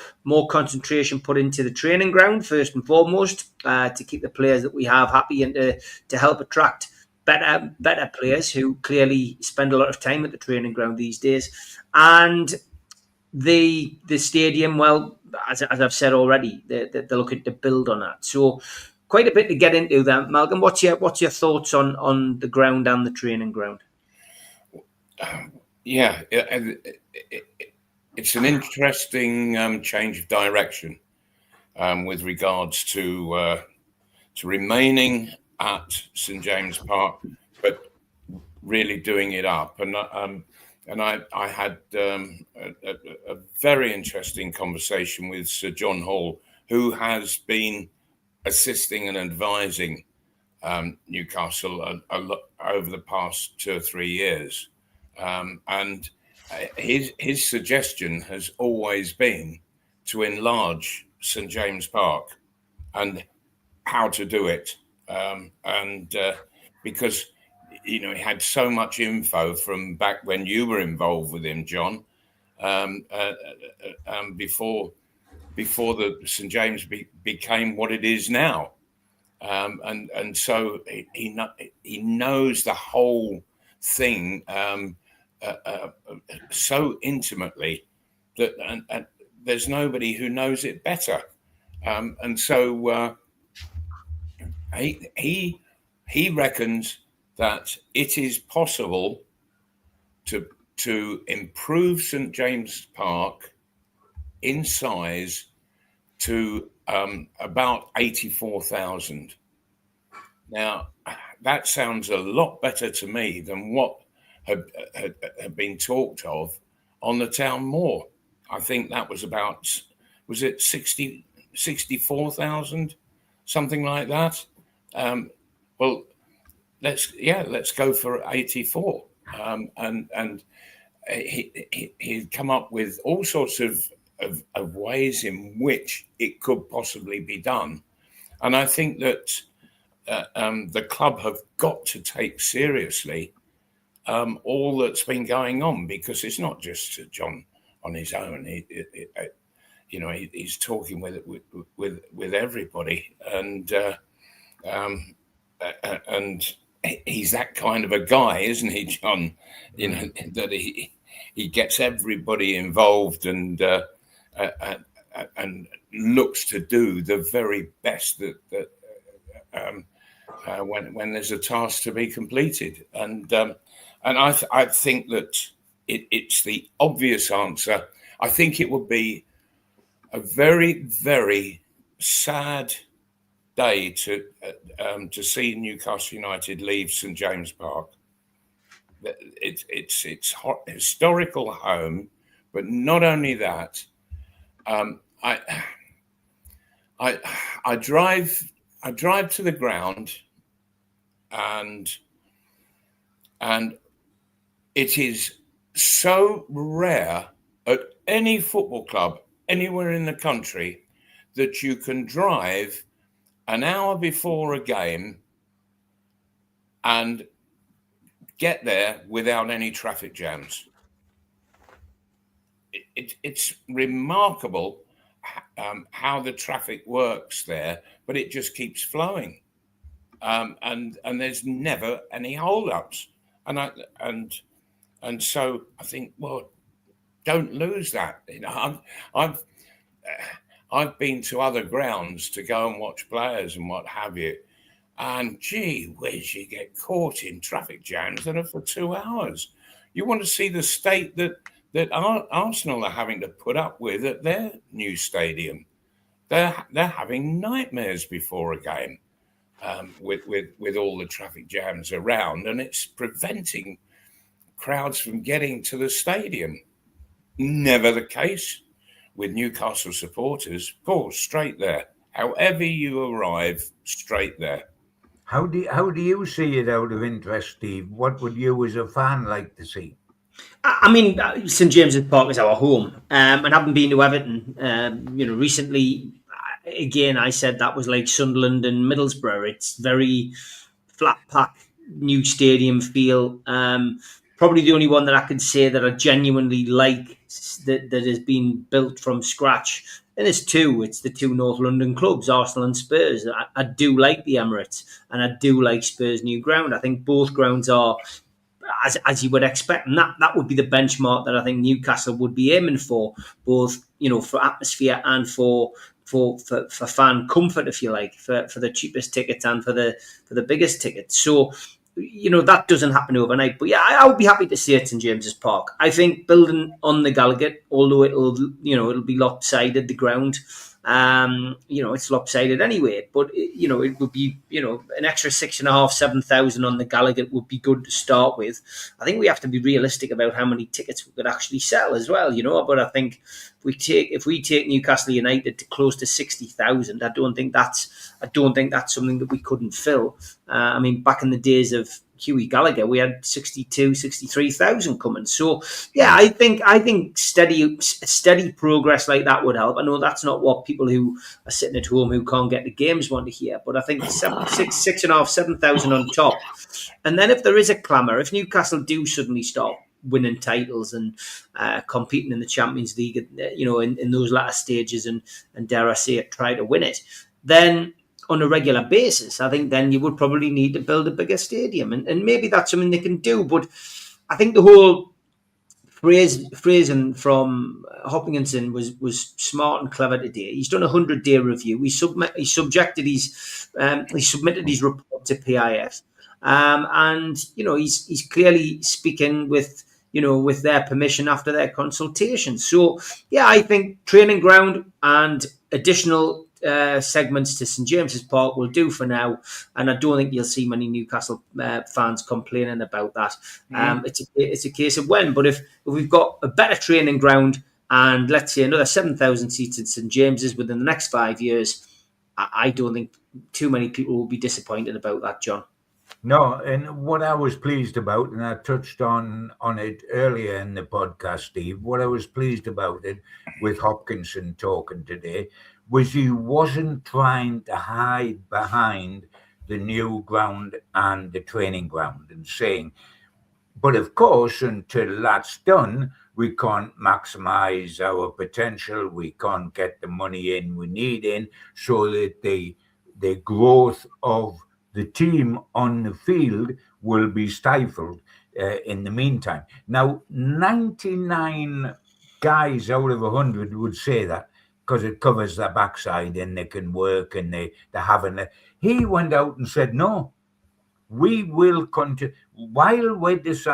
[SPEAKER 1] concentration put into the training ground, first and foremost, to keep the players that we have happy and to help attract better players who clearly spend a lot of time at the training ground these days. And the stadium, well, as I've said already, they're looking to build on that. So quite a bit to get into there. Malcolm, what's your thoughts on the ground and the training ground?
[SPEAKER 3] Yeah, it's an interesting change of direction with regards to remaining at St James Park, but really doing it up. And I had a very interesting conversation with Sir John Hall, who has been assisting and advising Newcastle a lot over the past 2 or 3 years. And his suggestion has always been to enlarge St James Park and how to do it. Because, he had so much info from back when you were involved with him, John, before the St James became what it is now. And so he knows the whole thing so intimately that and there's nobody who knows it better. And so he reckons that it is possible to improve St James Park in size to about 84,000. Now, that sounds a lot better to me than what had been talked of on the Town Moor. I think that was about, was it 64,000, something like that? Well, let's go for 84. And he'd come up with all sorts of ways in which it could possibly be done. And I think that the club have got to take seriously all that's been going on, because it's not just John on his own. He's talking with everybody, and he's that kind of a guy, isn't he, John? You know, that he gets everybody involved and looks to do the very best that when there's a task to be completed. And I think that it's the obvious answer. I think it would be a very, very sad day to see Newcastle United leave St James Park. It's historical home, but not only that. I drive to the ground, and it is so rare at any football club anywhere in the country that you can drive an hour before a game and get there without any traffic jams. It's remarkable how the traffic works there, but it just keeps flowing, and there's never any hold-ups, and so I think, well, don't lose that. You know, I've been to other grounds to go and watch players and what have you, and gee whiz, you get caught in traffic jams that are for 2 hours. You want to see the state that Arsenal are having to put up with at their new stadium. They're having nightmares before a game with all the traffic jams around, and it's preventing crowds from getting to the stadium. Never the case with Newcastle supporters. Paul, straight there. However you arrive, straight there.
[SPEAKER 2] How do you see it out of interest, Steve? What would you as a fan like to see?
[SPEAKER 1] I mean, St James's Park is our home, and having been to Everton, recently, again, I said that was like Sunderland and Middlesbrough. It's very flat pack, new stadium feel. Probably the only one that I can say that I genuinely like that has been built from scratch. And there's two. It's the two North London clubs, Arsenal and Spurs. I do like the Emirates, and I do like Spurs' new ground. I think both grounds are, as you would expect, and that would be the benchmark that I think Newcastle would be aiming for, both for atmosphere and for fan comfort, if you like, for the cheapest tickets and for the biggest tickets. So that doesn't happen overnight. But yeah, I would be happy to see it in James's Park. I think building on the Gallowgate, although it'll be lopsided, the ground. It's lopsided anyway, but it would be, an extra 6,500, 7,000 on the Gallowgate would be good to start with. I think we have to be realistic about how many tickets we could actually sell as well, but I think if we take Newcastle United to close to 60,000, I don't think that's something that we couldn't fill. I mean, back in the days of Hughie Gallagher, we had 62, 63,000 coming. So yeah, I think steady progress like that would help. I know that's not what people who are sitting at home who can't get the games want to hear, but I think 6,500, 7,000 on top. And then if there is a clamour, if Newcastle do suddenly start winning titles and competing in the Champions League, in those latter stages, and dare I say it, try to win it, then on a regular basis, I think then you would probably need to build a bigger stadium. And maybe that's something they can do. But I think the whole phrasing from Hopkinson was smart and clever today. He's done a 100-day review. He submitted his report to PIF. And he's clearly speaking with their permission after their consultation. So yeah, I think training ground and additional segments to St James's Park will do for now, and I don't think you'll see many Newcastle fans complaining about that. It's a case of when, but if we've got a better training ground and let's say another 7,000 seats in St James's within the next 5 years, I don't think too many people will be disappointed about that, John.
[SPEAKER 2] No, and what I was pleased about, and I touched on it earlier in the podcast, Steve, what I was pleased about it with Hopkinson talking today was he wasn't trying to hide behind the new ground and the training ground and saying, but of course, until that's done, we can't maximize our potential. We can't get the money in we need in so that the growth of the team on the field will be stifled in the meantime. Now, 99 guys out of 100 would say that because it covers their backside and they can work and they're having it. He went out and said, no, we will continue. While this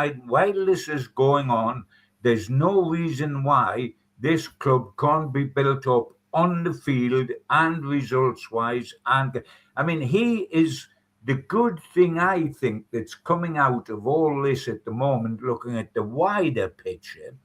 [SPEAKER 2] is going on, there's no reason why this club can't be built up on the field and results-wise. And I mean, he is the good thing, I think, that's coming out of all this at the moment, looking at the wider picture,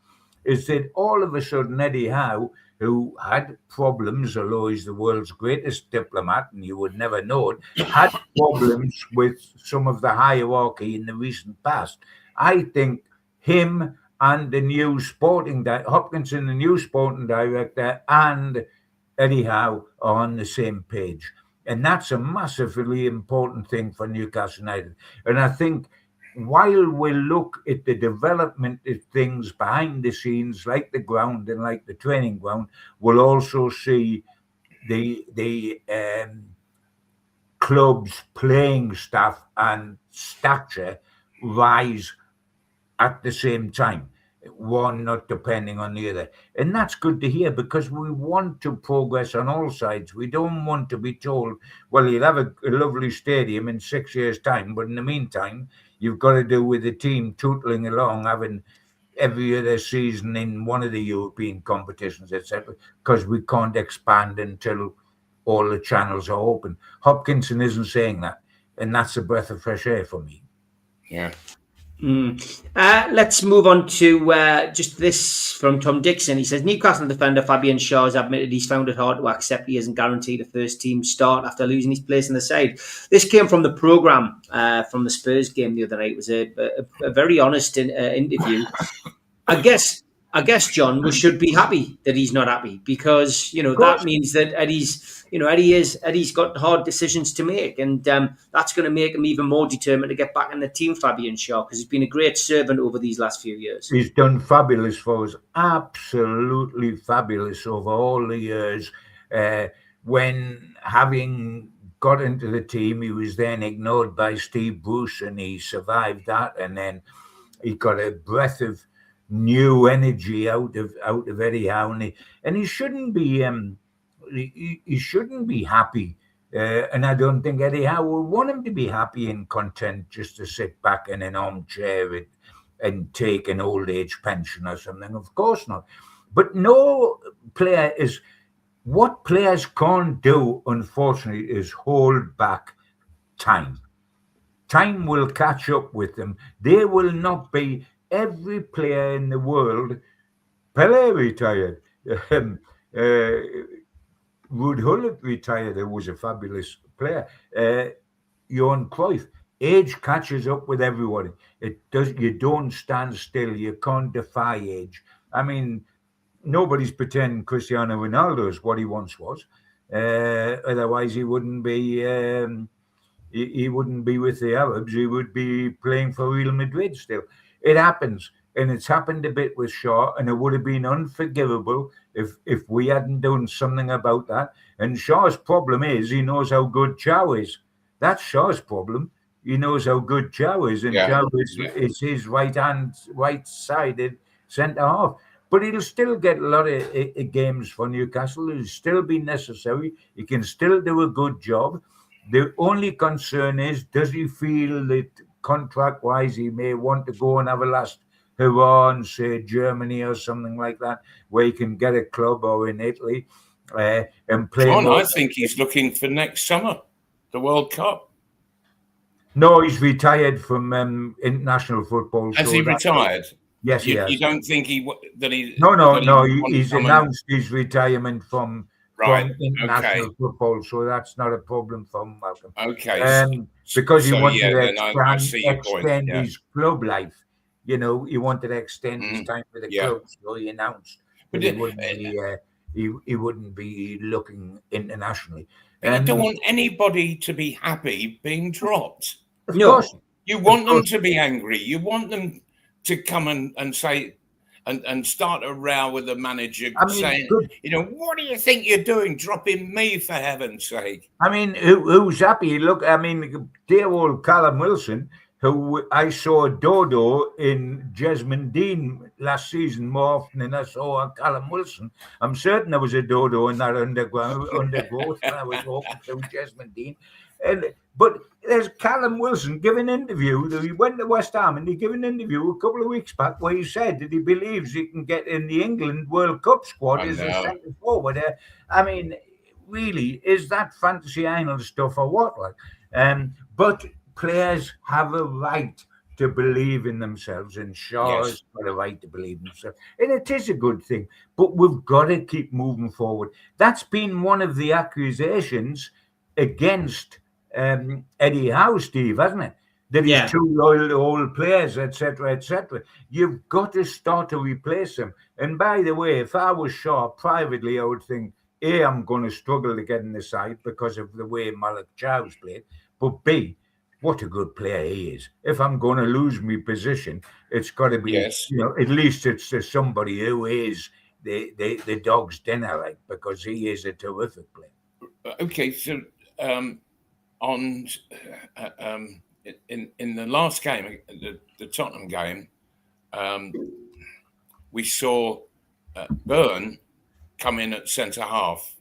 [SPEAKER 2] is that all of a sudden Eddie Howe, who had problems, although he's the world's greatest diplomat, and you would never know it, had problems with some of the hierarchy in the recent past. I think him and the new Hopkinson, the new sporting director, and Eddie Howe are on the same page. And that's a massively important thing for Newcastle United. And I think while we look at the development of things behind the scenes, like the ground and like the training ground, we'll also see the club's playing staff and stature rise at the same time, one not depending on the other. And that's good to hear, because we want to progress on all sides. We don't want to be told, well, you'll have a lovely stadium in 6 years' time, but in the meantime, you've got to do with the team tootling along, having every other season in one of the European competitions, etc., because we can't expand until all the channels are open. Hopkinson isn't saying that, and that's a breath of fresh air for me.
[SPEAKER 3] Yeah.
[SPEAKER 1] Let's move on to just this from Tom Dixon. He says, Newcastle defender Fabian Schar has admitted he's found it hard to accept he isn't guaranteed a first team start after losing his place in the side. This came from the programme from the Spurs game the other night. It was a very honest interview. I guess, John, we should be happy that he's not happy, because that means that Eddie's got hard decisions to make, and that's going to make him even more determined to get back in the team, Fabian Schar, because he's been a great servant over these last few years.
[SPEAKER 2] He's done fabulous for us, absolutely fabulous over all the years. When having got into the team, he was then ignored by Steve Bruce, and he survived that, and then he got a breath of new energy out of Eddie Howe, and he shouldn't be he shouldn't be happy, and I don't think Eddie Howe will want him to be happy and content just to sit back in an armchair and take an old age pension or something. Of course not. But no player is. What players can't do, unfortunately, is hold back time. Time will catch up with them. They will not be. Every player in the world, Pelé retired, Ruud Gullit retired, who was a fabulous player, Johan Cruyff. Age catches up with everybody. You don't stand still. You can't defy age. I mean, nobody's pretending Cristiano Ronaldo is what he once was. Otherwise, he wouldn't be. He wouldn't be with the Arabs. He would be playing for Real Madrid still. It happens, and it's happened a bit with Schar, and it would have been unforgivable if we hadn't done something about that. And Schar's problem is he knows how good Chow is. That's Schar's problem. He knows how good Chow is, and Chow is his right-sided centre half. But he'll still get a lot of games for Newcastle. He'll still be necessary. He can still do a good job. The only concern is, does he feel that contract-wise he may want to go and have a last hurrah in, say, Germany or something like that, where he can get a club, or in Italy, and play.
[SPEAKER 3] John, I think he's looking for next summer, the World Cup.
[SPEAKER 2] No, he's retired from international football.
[SPEAKER 3] Has he retired?
[SPEAKER 2] Yes, he has.
[SPEAKER 3] You don't think he?
[SPEAKER 2] No. He's announced his retirement from international football, so that's not a problem for him, Malcolm.
[SPEAKER 3] Okay.
[SPEAKER 2] Because he wanted to extend his club life. He wanted to extend his time with the club, so he announced that he wouldn't be looking internationally.
[SPEAKER 3] And you don't want anybody to be happy being dropped.
[SPEAKER 2] Of course.
[SPEAKER 3] You want them to be angry. You want them to come and say, and start a row with the manager,
[SPEAKER 2] I mean,
[SPEAKER 3] saying, what do you think you're doing, dropping me for heaven's sake?
[SPEAKER 2] I mean, who's happy? Look, I mean, dear old Callum Wilson, who I saw Dodo in Jesmond Dean last season more often than I saw Callum Wilson. I'm certain there was a Dodo in that undergrowth when I was walking through Jesmond Dean. But there's Callum Wilson giving an interview. He went to West Ham and he gave an interview a couple of weeks back where he said that he believes he can get in the England World Cup squad as a centre forward. I mean, really, is that fantasy island stuff or what? But players have a right to believe in themselves, and Schar's got a right to believe in himself. And it is a good thing, but we've got to keep moving forward. That's been one of the accusations against Eddie Howe, Steve, hasn't it? That he's too loyal to old players, etc., etc. You've got to start to replace them. And by the way, if I was Schar privately, I would think, A, I'm going to struggle to get in the side because of the way Malik Chow's played. But B, what a good player he is. If I'm going to lose my position, it's got to be, at least it's somebody who is the dog's dinner, because he is a terrific player.
[SPEAKER 3] Okay, so in the last game, the Tottenham game, we saw Burn come in at centre half.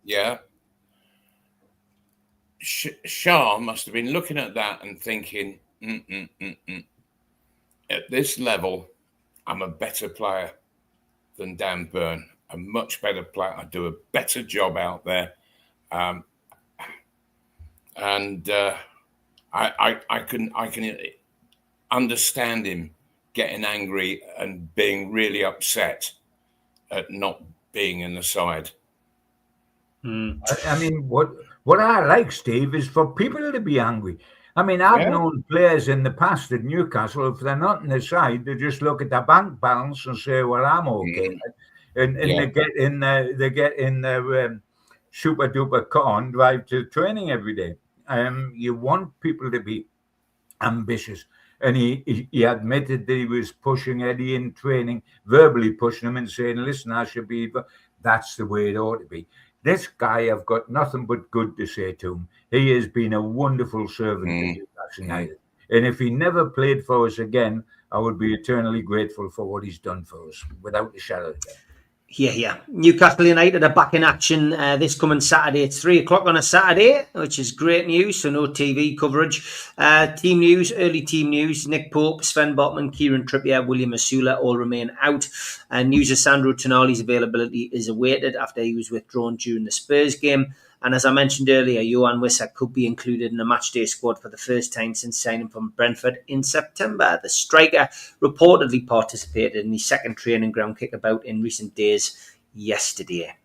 [SPEAKER 3] Yeah. Schar must have been looking at that and thinking, at this level, I'm a better player than Dan Burn, a much better player. I do a better job out there. I can understand him getting angry and being really upset at not being in the side.
[SPEAKER 2] I mean, what I like, Steve, is for people to be angry. I mean, I've known players in the past at Newcastle, if they're not in the side, they just look at their bank balance and say, well, I'm okay. And they get in their super duper car and drive to training every day. You want people to be ambitious. And he admitted that he was pushing Eddie in training, verbally pushing him and saying, listen, I should be, that's the way it ought to be. This guy, I've got nothing but good to say to him. He has been a wonderful servant to Newcastle United. And if he never played for us again, I would be eternally grateful for what he's done for us, without a shadow of a doubt.
[SPEAKER 1] Yeah. Newcastle United are back in action this coming Saturday. It's 3:00 on a Saturday, which is great news. So no TV coverage. Team news, early team news. Nick Pope, Sven Botman, Kieran Trippier, William Asula all remain out. News of Sandro Tonali's availability is awaited after he was withdrawn during the Spurs game. And as I mentioned earlier, Johan Wissa could be included in the matchday squad for the first time since signing from Brentford in September. The striker reportedly participated in his second training ground kickabout in recent days yesterday.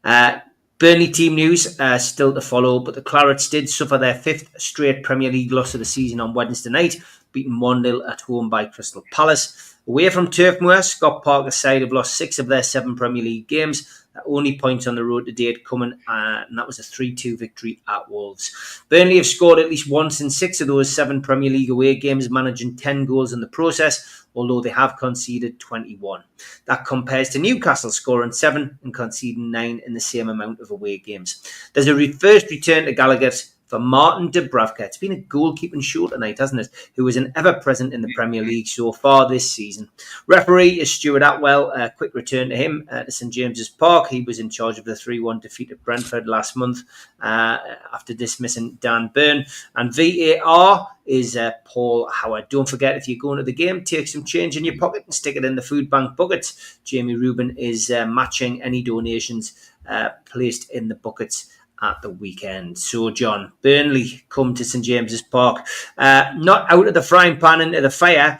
[SPEAKER 1] Burnley team news still to follow, but the Clarets did suffer their fifth straight Premier League loss of the season on Wednesday night, beaten 1-0 at home by Crystal Palace. Away from Turf Moor, Scott Parker's side have lost 6 of their 7 Premier League games. Only points on the road to date coming, and that was a 3-2 victory at Wolves. Burnley have scored at least once in 6 of those 7 Premier League away games, managing 10 goals in the process, although they have conceded 21. That compares to Newcastle scoring 7 and conceding 9 in the same amount of away games. There's a first return to Gallagher for Martin Dubravka. It's been a goalkeeping show tonight, hasn't it? Who is an ever-present in the Premier League so far this season. Referee is Stuart Atwell. A quick return to him to St James's Park. He was in charge of the 3-1 defeat at Brentford last month after dismissing Dan Burn. And VAR is Paul Howard. Don't forget, if you're going to the game, take some change in your pocket and stick it in the food bank buckets. Jamie Rubin is matching any donations placed in the buckets at the weekend. So, John, Burnley come to St James's Park. Not out of the frying pan into the fire,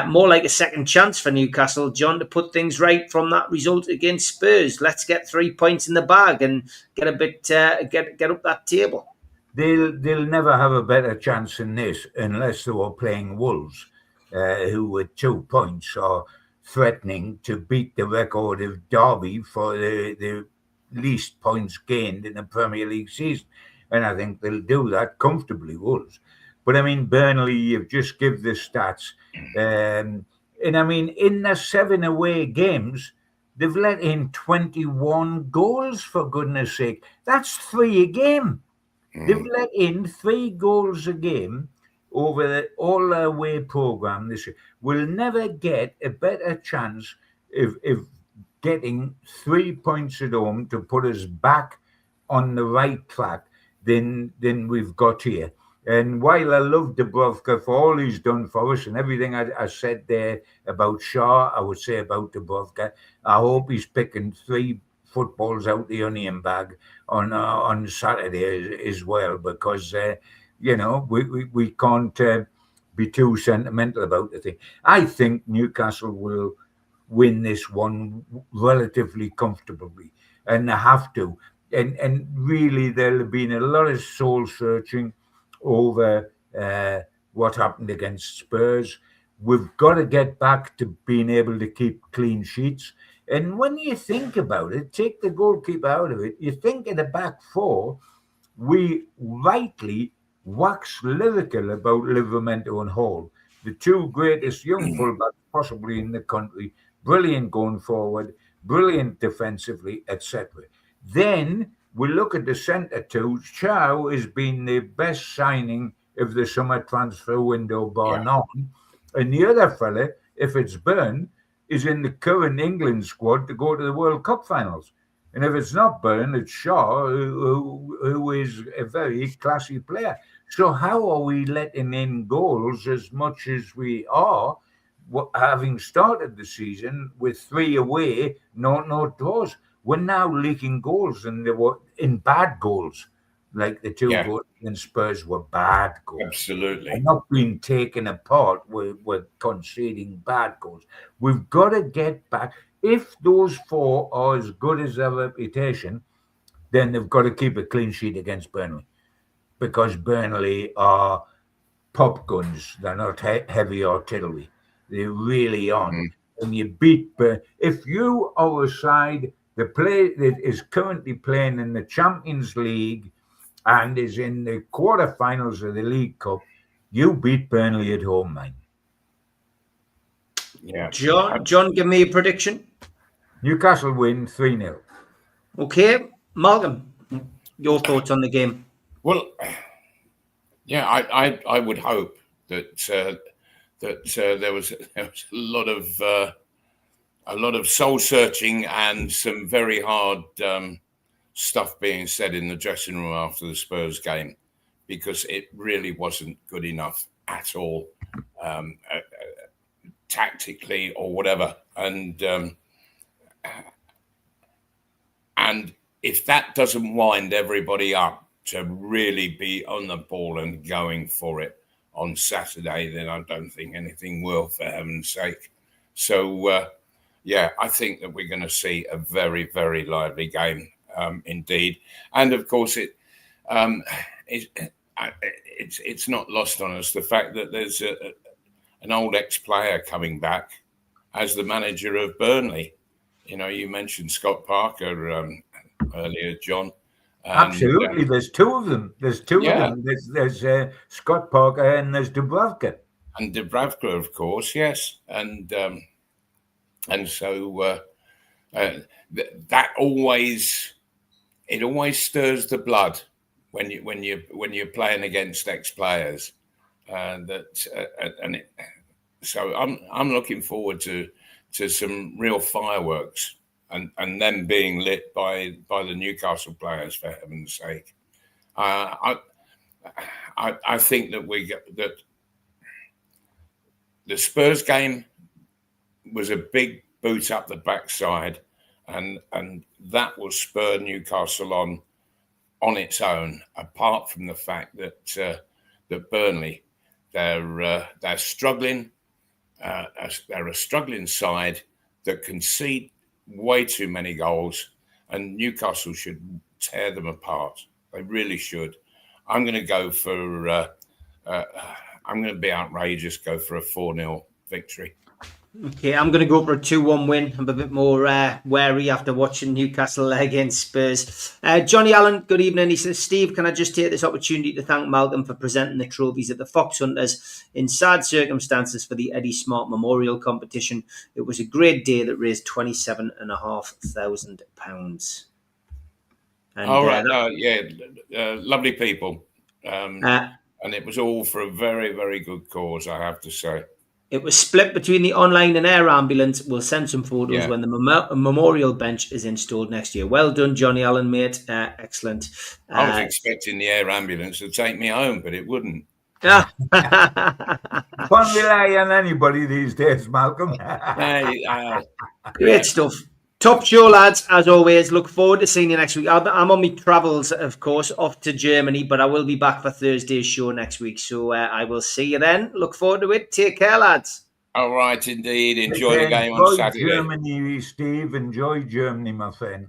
[SPEAKER 1] more like a second chance for Newcastle, John, to put things right from that result against Spurs. Let's get 3 points in the bag and get a bit get up that table.
[SPEAKER 2] They'll never have a better chance than this unless they were playing Wolves, who with 2 points are threatening to beat the record of Derby for the least points gained in a Premier League season. And I think they'll do that comfortably, Wolves. But I mean, Burnley, you've just give the stats. And I mean, in the 7 away games, they've let in 21 goals, for goodness sake. That's 3 a game. They've let in 3 goals a game over all their away programme this year. We'll never get a better chance if getting 3 points at home to put us back on the right track than we've got here. And while I love Dubrovka for all he's done for us and everything I said there about Schar, I would say about Dubrovka, I hope he's picking 3 footballs out the onion bag on Saturday as well, because we can't be too sentimental about the thing. I think Newcastle will win this one relatively comfortably, and they have to. And really, there'll have been a lot of soul searching over what happened against Spurs. We've got to get back to being able to keep clean sheets. And when you think about it, take the goalkeeper out of it, you think of the back four, we rightly wax lyrical about Livramento and Hall, the 2 greatest young fullbacks possibly in the country, brilliant going forward, brilliant defensively, etc. Then we look at the centre two. Chow has been the best signing of the summer transfer window, bar none. And the other fella, if it's Byrne, is in the current England squad to go to the World Cup finals. And if it's not Byrne, it's Schar, who is a very classy player. So how are we letting in goals as much as we are, having started the season with 3 away, no draws? We're now leaking goals, and they were in bad goals. Like the 2 goals against Spurs were bad goals.
[SPEAKER 3] Absolutely.
[SPEAKER 2] They're not being taken apart. We're conceding bad goals. We've got to get back. If those 4 are as good as their reputation, then they've got to keep a clean sheet against Burnley, because Burnley are pop guns. They're not heavy artillery. They really aren't. And you beat Burnley. If you are a side that is currently playing in the Champions League and is in the quarterfinals of the League Cup, you beat Burnley at home, man.
[SPEAKER 3] Yeah.
[SPEAKER 1] John, give me a prediction.
[SPEAKER 2] Newcastle win 3-0.
[SPEAKER 1] Okay, Malcolm, your thoughts on the game?
[SPEAKER 3] Well, yeah, I would hope that there was a lot of soul searching and some very hard stuff being said in the dressing room after the Spurs game, because it really wasn't good enough at all, tactically or whatever. And if that doesn't wind everybody up to really be on the ball and going for it on Saturday, then I don't think anything will, for heaven's sake. So, I think that we're going to see a very, very lively game indeed. And of course, it's not lost on us the fact that there's an old ex-player coming back as the manager of Burnley. You know, you mentioned Scott Parker earlier, John.
[SPEAKER 2] Absolutely, there's 2 of them. There's 2 of them. There's Scott Parker and there's Dubravka.
[SPEAKER 3] And Dubravka, of course, yes. And so that always stirs the blood when you're playing against ex-players. So I'm looking forward to some real fireworks and them being lit by the Newcastle players, for heaven's sake. I think that the Spurs game was a big boot up the backside, and that will spur Newcastle on its own. Apart from the fact that Burnley, they're struggling. They're a struggling side that concede way too many goals, and Newcastle should tear them apart. They really should. I'm going to go for. I'm going to be outrageous. Go for a 4-0 victory.
[SPEAKER 1] Okay, I'm going to go for a 2-1 win. I'm a bit more wary after watching Newcastle against Spurs. Johnny Allen, good evening. He says, Steve, can I just take this opportunity to thank Malcolm for presenting the trophies at the Fox Hunters in sad circumstances for the Eddie Smart Memorial Competition. It was a great day that raised £27,500.
[SPEAKER 3] All right. Lovely people. And it was all for a very, very good cause, I have to say.
[SPEAKER 1] It was split between the online and air ambulance. We'll send some photos when the memorial bench is installed next year. Well done, Johnny Allen, mate. Excellent.
[SPEAKER 3] I was expecting the air ambulance to take me home, but it wouldn't.
[SPEAKER 2] Can't rely on anybody these days, Malcolm.
[SPEAKER 1] Great stuff. Top show, lads, as always. Look forward to seeing you next week. I'm on my travels, of course, off to Germany, but I will be back for Thursday's show next week. So I will see you then. Look forward to it. Take care, lads.
[SPEAKER 3] All right, indeed. Enjoy the game on Saturday.
[SPEAKER 2] Germany, Steve. Enjoy Germany, my friend.